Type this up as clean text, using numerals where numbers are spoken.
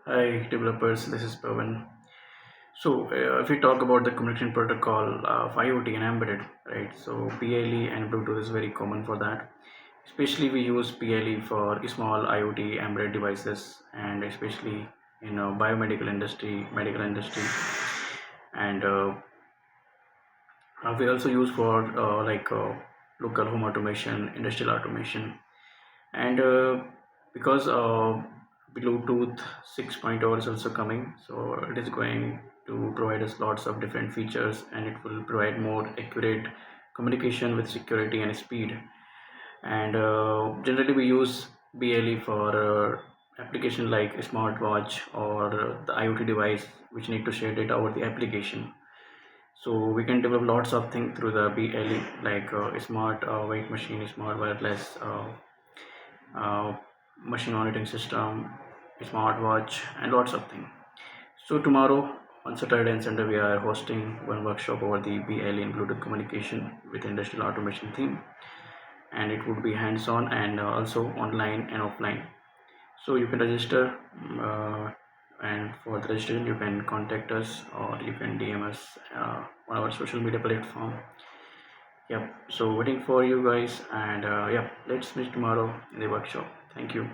Hi developers, this is Pavan. If we talk about the communication protocol of IoT and embedded, right? So PLE and Bluetooth is very common for that. Especially we use PLE for small IoT embedded devices, and especially in biomedical industry, medical industry, and we also use for local home automation, industrial automation, and because Bluetooth 6.0 is also coming, so it is going to provide us lots of different features, and it will provide more accurate communication with security and speed. And generally we use BLE for application like a smartwatch or the IoT device which need to share data over the application. So we can develop lots of things through the BLE, like a smart weight machine, smart wireless uh, machine monitoring system, smartwatch, and lots of things. So tomorrow on Saturday and Sunday we are hosting one workshop over the BLE and Bluetooth communication with industrial automation theme, and it would be hands-on and also online and offline. So you can register, and for the registration you can contact us or you can DM us on our social media platform. Yep. So waiting for you guys, and yep, let's meet tomorrow in the workshop. Thank you.